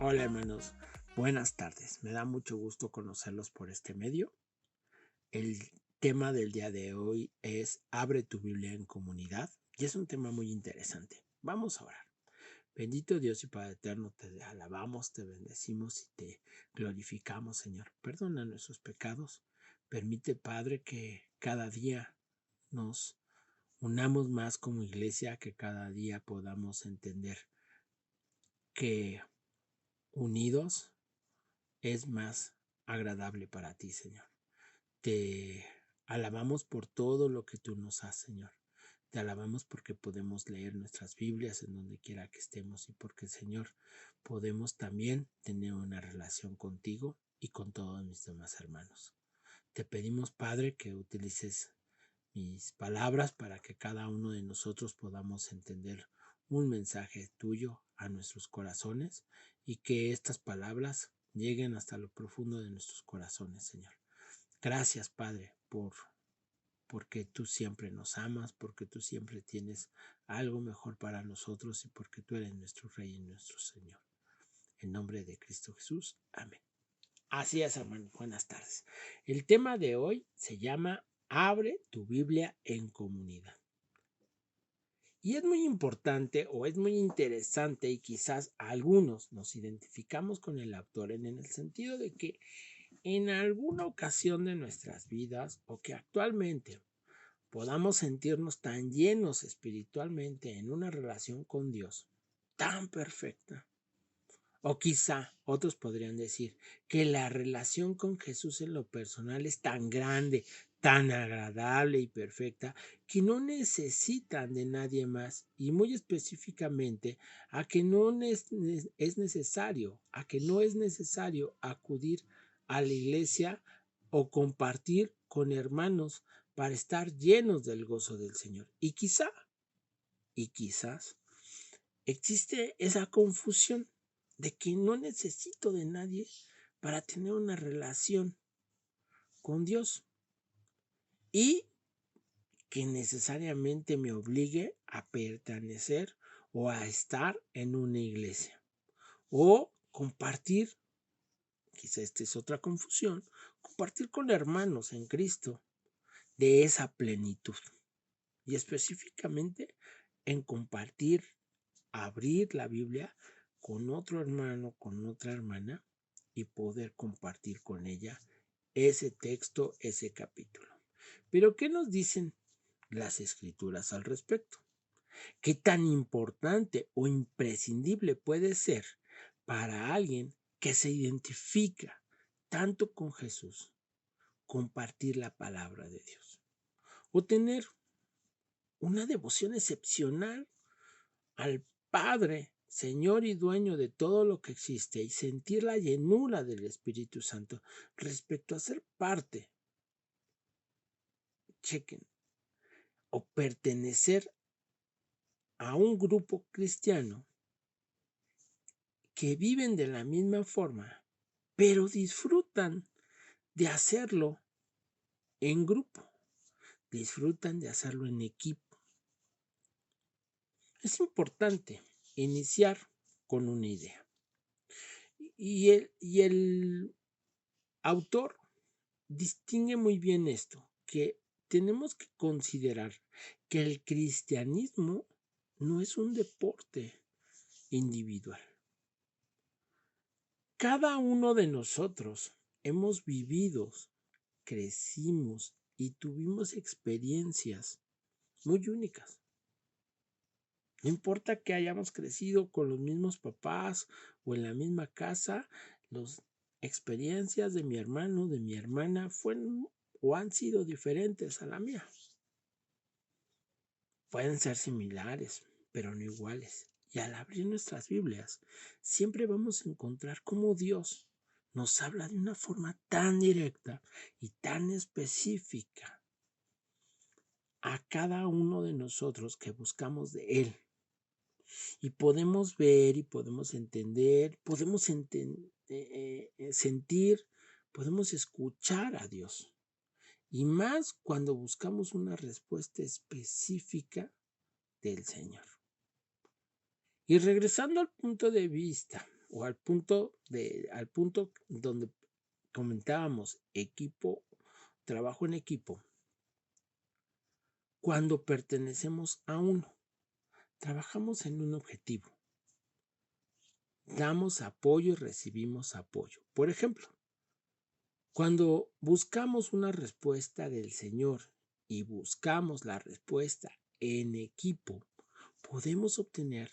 Hola hermanos, buenas tardes. Me da mucho gusto conocerlos por este medio. El tema del día de hoy es Abre tu Biblia en comunidad y es un tema muy interesante. Vamos a orar. Bendito Dios y Padre eterno, te alabamos, te bendecimos y te glorificamos, Señor. Perdona nuestros pecados. Permite, Padre, que cada día nos unamos más como iglesia, que cada día podamos entender que unidos es más agradable para ti, Señor. Te alabamos por todo lo que tú nos has, Señor. Te alabamos porque podemos leer nuestras Biblias en donde quiera que estemos y porque, Señor, podemos también tener una relación contigo y con todos mis demás hermanos. Te pedimos, Padre, que utilices mis palabras para que cada uno de nosotros podamos entender un mensaje tuyo a nuestros corazones y que estas palabras lleguen hasta lo profundo de nuestros corazones, Señor. Gracias, Padre, porque tú siempre nos amas, porque tú siempre tienes algo mejor para nosotros y porque tú eres nuestro Rey y nuestro Señor. En nombre de Cristo Jesús. Amén. Así es, hermano. Buenas tardes. El tema de hoy se llama Abre tu Biblia en comunidad. Y es muy importante o es muy interesante y quizás algunos nos identificamos con el autor en el sentido de que en alguna ocasión de nuestras vidas o que actualmente podamos sentirnos tan llenos espiritualmente en una relación con Dios, tan perfecta. O quizá otros podrían decir que la relación con Jesús en lo personal es tan grande, tan agradable y perfecta que no necesitan de nadie más y muy específicamente a que no es necesario, a que no es necesario acudir a la iglesia o compartir con hermanos para estar llenos del gozo del Señor. Y quizás existe esa confusión de que no necesito de nadie para tener una relación con Dios y que necesariamente me obligue a pertenecer o a estar en una iglesia o compartir, quizá esta es otra confusión, compartir con hermanos en Cristo de esa plenitud y específicamente en compartir, abrir la Biblia con otro hermano, con otra hermana y poder compartir con ella ese texto, ese capítulo. Pero ¿qué nos dicen las escrituras al respecto? ¿Qué tan importante o imprescindible puede ser para alguien que se identifica tanto con Jesús compartir la palabra de Dios o tener una devoción excepcional al Padre, Señor y dueño de todo lo que existe y sentir la llenura del Espíritu Santo respecto a ser parte, chequen, o pertenecer a un grupo cristiano que viven de la misma forma, pero disfrutan de hacerlo en grupo, disfrutan de hacerlo en equipo. Es importante iniciar con una idea. Y el autor distingue muy bien esto, que tenemos que considerar que el cristianismo no es un deporte individual. Cada uno de nosotros hemos vivido, crecimos y tuvimos experiencias muy únicas. No importa que hayamos crecido con los mismos papás o en la misma casa, las experiencias de mi hermano, de mi hermana, fueron o han sido diferentes a la mía. Pueden ser similares, pero no iguales. Y al abrir nuestras Biblias, siempre vamos a encontrar cómo Dios nos habla de una forma tan directa y tan específica a cada uno de nosotros que buscamos de Él. Y podemos ver y podemos entender, podemos sentir, podemos escuchar a Dios. Y más cuando buscamos una respuesta específica del Señor. Y regresando al punto de vista o al punto donde comentábamos equipo, trabajo en equipo, cuando pertenecemos a uno, trabajamos en un objetivo, damos apoyo y recibimos apoyo. Por ejemplo, cuando buscamos una respuesta del Señor y buscamos la respuesta en equipo, podemos obtener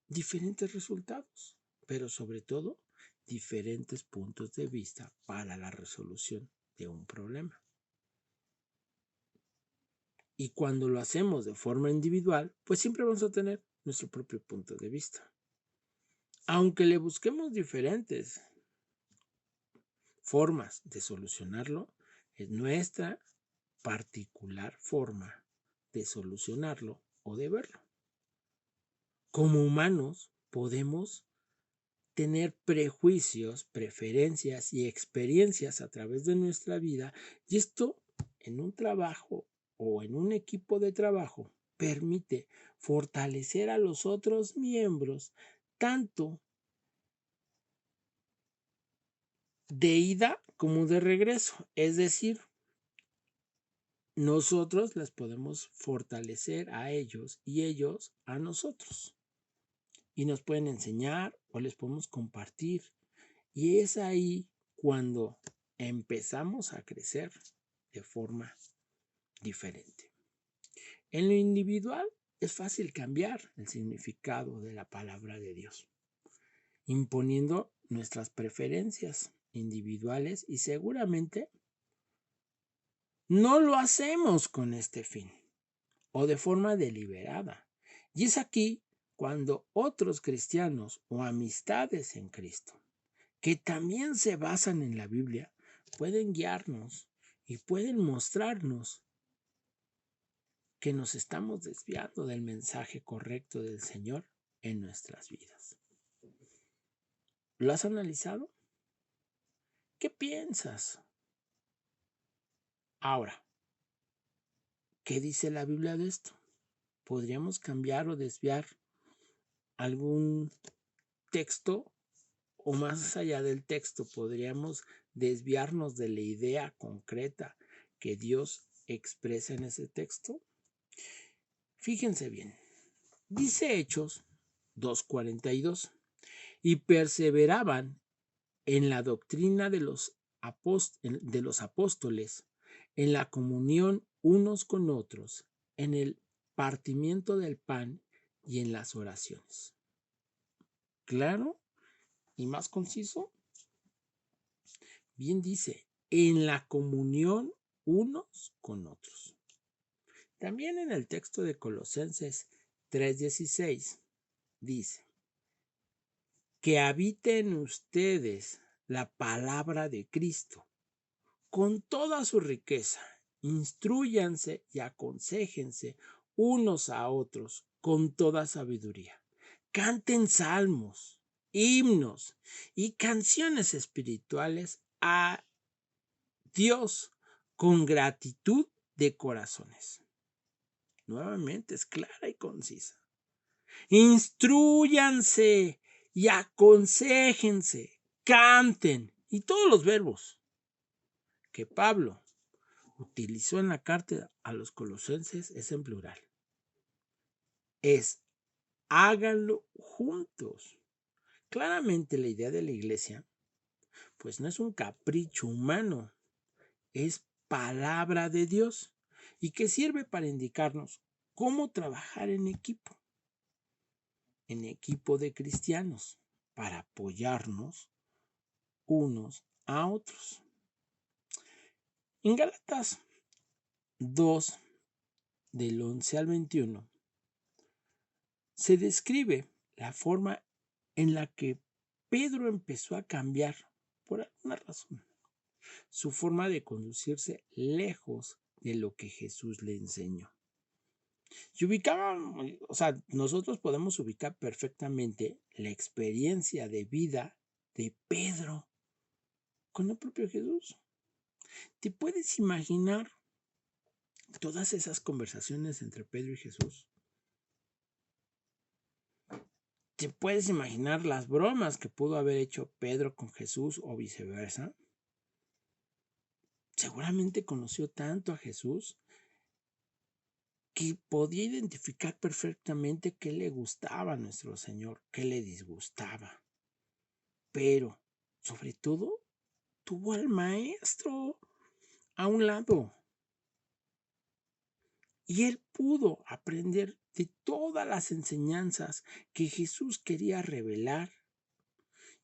diferentes resultados, pero sobre todo diferentes puntos de vista para la resolución de un problema. Y cuando lo hacemos de forma individual, pues siempre vamos a tener nuestro propio punto de vista. Aunque le busquemos diferentes formas de solucionarlo, es nuestra particular forma de solucionarlo o de verlo. Como humanos podemos tener prejuicios, preferencias y experiencias a través de nuestra vida, y esto en un trabajo o en un equipo de trabajo permite fortalecer a los otros miembros tanto de ida como de regreso. Es decir, nosotros les podemos fortalecer a ellos y ellos a nosotros. Y nos pueden enseñar o les podemos compartir. Y es ahí cuando empezamos a crecer de forma diferente. En lo individual es fácil cambiar el significado de la palabra de Dios, imponiendo nuestras preferencias individuales, y seguramente no lo hacemos con este fin o de forma deliberada. Y es aquí cuando otros cristianos o amistades en Cristo, que también se basan en la Biblia, pueden guiarnos y pueden mostrarnos que nos estamos desviando del mensaje correcto del Señor en nuestras vidas. ¿Lo has analizado? ¿Qué piensas? Ahora, ¿qué dice la Biblia de esto? ¿Podríamos cambiar o desviar algún texto? O más allá del texto, ¿podríamos desviarnos de la idea concreta que Dios expresa en ese texto? Fíjense bien, dice Hechos 2:42, y perseveraban en la doctrina de los apóstoles, en la comunión unos con otros, en el partimiento del pan y en las oraciones. ¿Claro y más conciso? Bien dice, en la comunión unos con otros. También en el texto de Colosenses 3:16 dice, que habite en ustedes la palabra de Cristo con toda su riqueza. Instrúyanse y aconséjense unos a otros con toda sabiduría. Canten salmos, himnos y canciones espirituales a Dios con gratitud de corazones. Nuevamente es clara y concisa. Instrúyanse y aconséjense, canten, y todos los verbos que Pablo utilizó en la carta a los colosenses es en plural. Es háganlo juntos. Claramente la idea de la iglesia pues no es un capricho humano, es palabra de Dios y que sirve para indicarnos cómo trabajar en equipo de cristianos, para apoyarnos unos a otros. En Gálatas 2, del 11 al 21, se describe la forma en la que Pedro empezó a cambiar, por alguna razón, su forma de conducirse lejos de lo que Jesús le enseñó. Y nosotros podemos ubicar perfectamente la experiencia de vida de Pedro con el propio Jesús. ¿Te puedes imaginar todas esas conversaciones entre Pedro y Jesús? ¿Te puedes imaginar las bromas que pudo haber hecho Pedro con Jesús o viceversa? Seguramente conoció tanto a Jesús que podía identificar perfectamente qué le gustaba a nuestro Señor, qué le disgustaba. Pero, sobre todo, tuvo al Maestro a un lado. Y él pudo aprender de todas las enseñanzas que Jesús quería revelar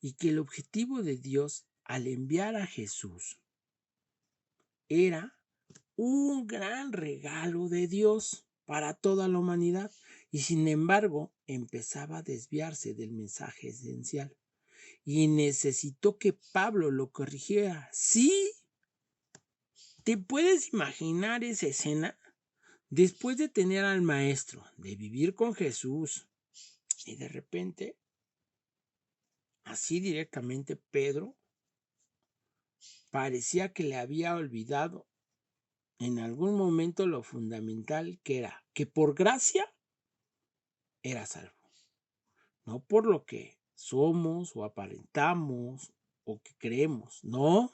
y que el objetivo de Dios al enviar a Jesús era un gran regalo de Dios para toda la humanidad y sin embargo empezaba a desviarse del mensaje esencial y necesitó que Pablo lo corrigiera. ¿Sí? ¿Te puedes imaginar esa escena? Después de tener al maestro, de vivir con Jesús y de repente, así directamente Pedro parecía que le había olvidado en algún momento lo fundamental que era que por gracia era salvo, no por lo que somos o aparentamos o que creemos, no,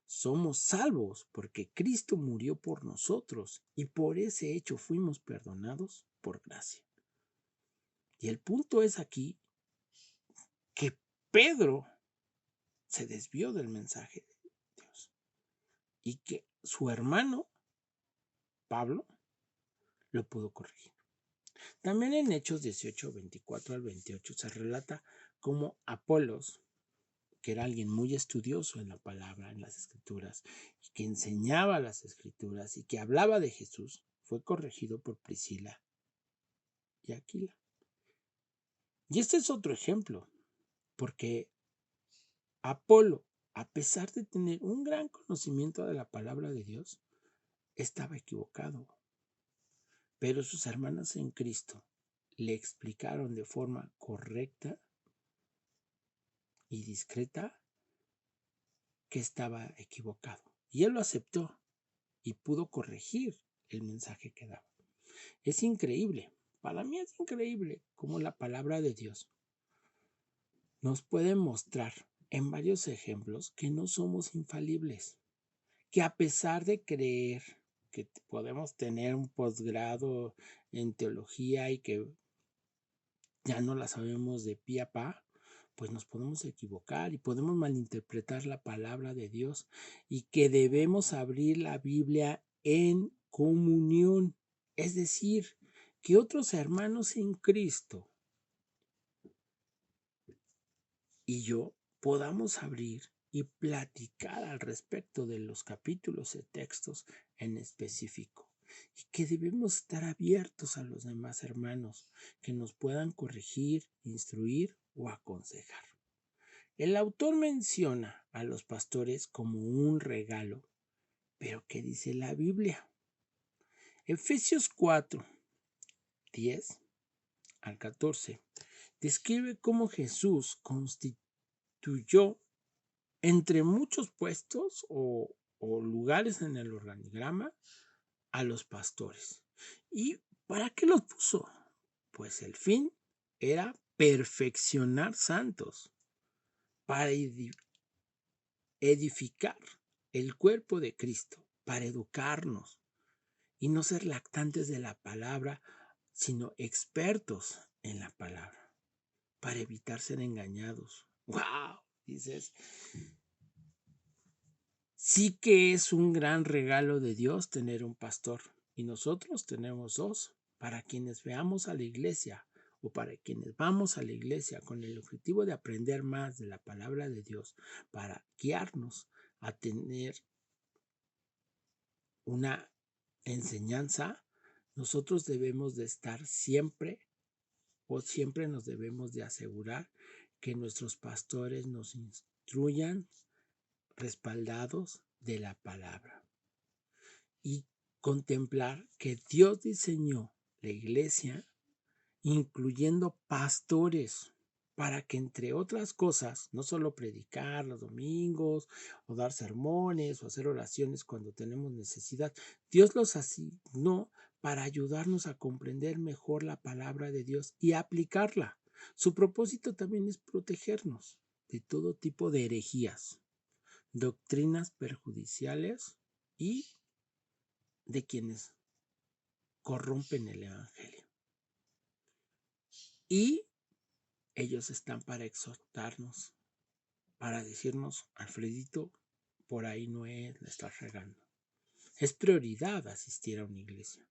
somos salvos porque Cristo murió por nosotros y por ese hecho fuimos perdonados por gracia. Y el punto es aquí que Pedro se desvió del mensaje de Dios y que su hermano Pablo lo pudo corregir. También en Hechos 18, 24 al 28 se relata cómo Apolos, que era alguien muy estudioso en la palabra, en las escrituras, y que enseñaba las escrituras y que hablaba de Jesús, fue corregido por Priscila y Aquila. Y este es otro ejemplo, porque Apolo, a pesar de tener un gran conocimiento de la palabra de Dios, estaba equivocado. Pero sus hermanas en Cristo le explicaron de forma correcta y discreta que estaba equivocado. Y él lo aceptó y pudo corregir el mensaje que daba. Es increíble, para mí es increíble cómo la palabra de Dios nos puede mostrar en varios ejemplos que no somos infalibles, que a pesar de creer que podemos tener un posgrado en teología y que ya no la sabemos de pie a pa, pues nos podemos equivocar y podemos malinterpretar la palabra de Dios y que debemos abrir la Biblia en comunión, es decir, que otros hermanos en Cristo y yo podamos abrir y platicar al respecto de los capítulos de textos en específico y que debemos estar abiertos a los demás hermanos que nos puedan corregir, instruir o aconsejar. El autor menciona a los pastores como un regalo, pero ¿qué dice la Biblia? Efesios 4, 10 al 14 describe cómo Jesús constituyó entre muchos puestos o lugares en el organigrama a los pastores. ¿Y para qué los puso? Pues el fin era perfeccionar santos para edificar el cuerpo de Cristo, para educarnos y no ser lactantes de la palabra, sino expertos en la palabra, para evitar ser engañados. ¡Wow! Dices, sí que es un gran regalo de Dios tener un pastor y nosotros tenemos dos para quienes veamos a la iglesia o para quienes vamos a la iglesia con el objetivo de aprender más de la palabra de Dios para guiarnos a tener una enseñanza. Nosotros debemos de estar siempre o siempre nos debemos de asegurar que nuestros pastores nos instruyan respaldados de la palabra y contemplar que Dios diseñó la iglesia incluyendo pastores para que entre otras cosas, no solo predicar los domingos o dar sermones o hacer oraciones cuando tenemos necesidad, Dios los asignó para ayudarnos a comprender mejor la palabra de Dios y aplicarla. Su propósito también es protegernos de todo tipo de herejías, doctrinas perjudiciales y de quienes corrompen el evangelio. Y ellos están para exhortarnos, para decirnos, Alfredito, por ahí no es, la estás regando. Es prioridad asistir a una iglesia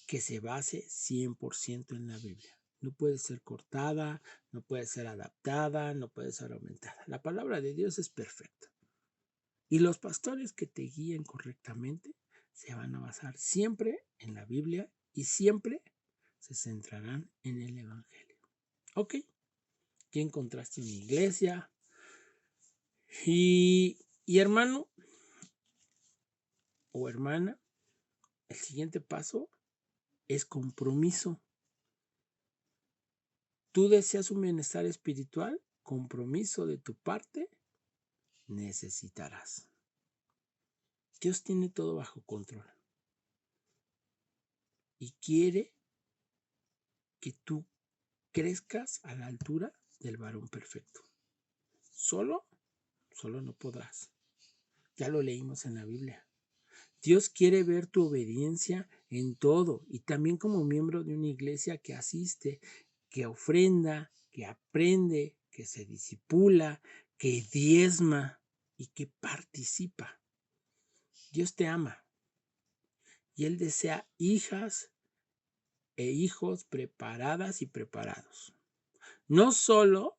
que se base 100% en la Biblia. No puede ser cortada, no puede ser adaptada, no puede ser aumentada. La palabra de Dios es perfecta. Y los pastores que te guíen correctamente se van a basar siempre en la Biblia y siempre se centrarán en el Evangelio. ¿Ok? Ya encontraste una iglesia. Y hermano o hermana, el siguiente paso es compromiso. ¿Tú deseas un bienestar espiritual? Compromiso de tu parte necesitarás. Dios tiene todo bajo control y quiere que tú crezcas a la altura del varón perfecto. Solo no podrás. Ya lo leímos en la Biblia. Dios quiere ver tu obediencia en todo y también como miembro de una iglesia que asiste, que ofrenda, que aprende, que se discipula, que diezma y que participa. Dios te ama y Él desea hijas e hijos preparadas y preparados. No solo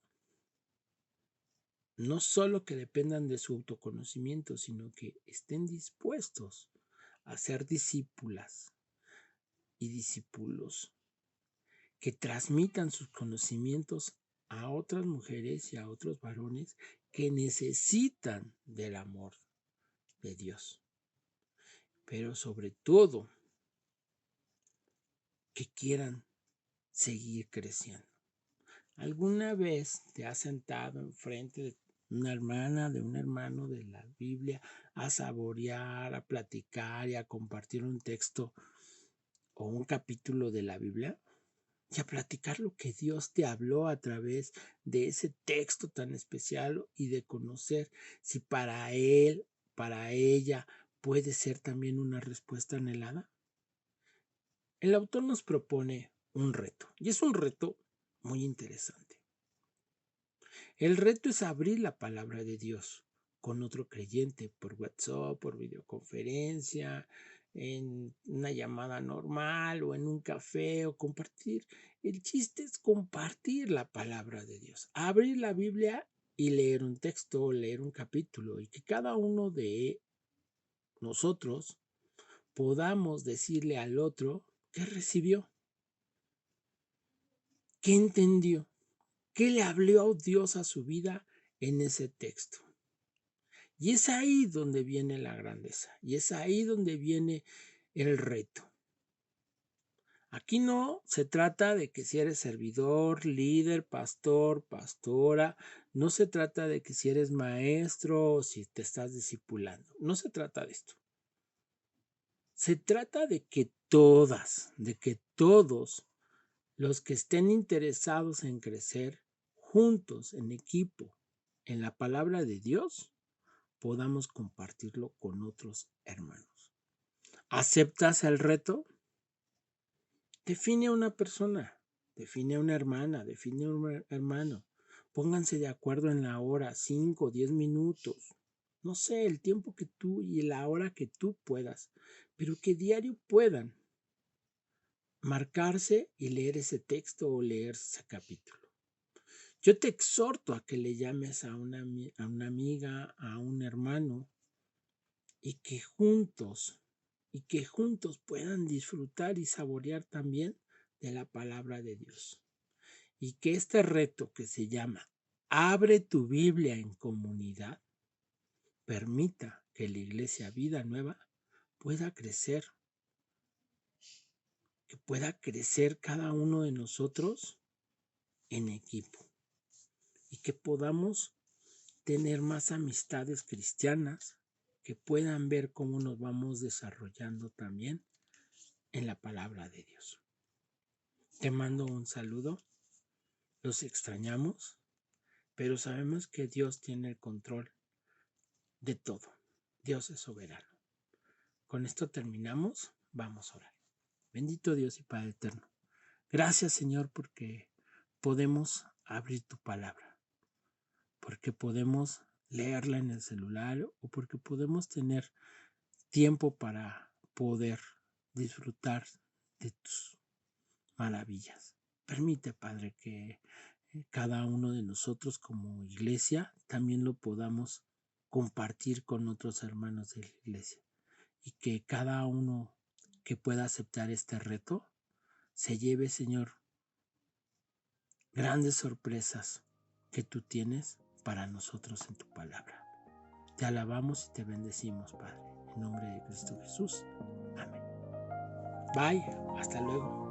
que dependan de su autoconocimiento, sino que estén dispuestos a ser discípulas y discípulos que transmitan sus conocimientos a otras mujeres y a otros varones que necesitan del amor de Dios. Pero sobre todo, que quieran seguir creciendo. ¿Alguna vez te has sentado enfrente de una hermana, de un hermano de la Biblia, a saborear, a platicar y a compartir un texto o un capítulo de la Biblia? Y a platicar lo que Dios te habló a través de ese texto tan especial y de conocer si para él, para ella, puede ser también una respuesta anhelada. El autor nos propone un reto y es un reto muy interesante. El reto es abrir la palabra de Dios con otro creyente por WhatsApp, por videoconferencia, en una llamada normal o en un café o compartir. El chiste es compartir la palabra de Dios, abrir la Biblia y leer un texto o leer un capítulo y que cada uno de nosotros podamos decirle al otro qué recibió, qué entendió, qué le habló Dios a su vida en ese texto. Y es ahí donde viene la grandeza y es ahí donde viene el reto. Aquí no se trata de que si eres servidor, líder, pastor, pastora, no se trata de que si eres maestro o si te estás discipulando, no se trata de esto. Se trata de que todos los que estén interesados en crecer juntos, en equipo, en la palabra de Dios, podamos compartirlo con otros hermanos. ¿Aceptas el reto? Define a una persona, define a una hermana, define a un hermano. Pónganse de acuerdo en la hora, 5, 10 minutos. No sé, el tiempo que tú y la hora que tú puedas, pero que diario puedan marcarse y leer ese texto o leer ese capítulo. Yo te exhorto a que le llames a una amiga, a un hermano, y que juntos puedan disfrutar y saborear también de la palabra de Dios. Y que este reto que se llama Abre tu Biblia en comunidad permita que la Iglesia Vida Nueva pueda crecer, que pueda crecer cada uno de nosotros en equipo y que podamos tener más amistades cristianas que puedan ver cómo nos vamos desarrollando también en la palabra de Dios. Te mando un saludo los extrañamos, pero sabemos que Dios tiene el control de todo. Dios es soberano. Con esto terminamos. Vamos a orar. Bendito Dios y Padre eterno. Gracias, Señor, porque podemos abrir tu palabra, porque podemos leerla en el celular o porque podemos tener tiempo para poder disfrutar de tus maravillas. Permite, Padre, que cada uno de nosotros como iglesia también lo podamos compartir con otros hermanos de la iglesia y que cada uno que pueda aceptar este reto se lleve, Señor, grandes sorpresas que tú tienes para nosotros en tu palabra. Te alabamos y te bendecimos, Padre, en nombre de Cristo Jesús. Amén. Bye, hasta luego.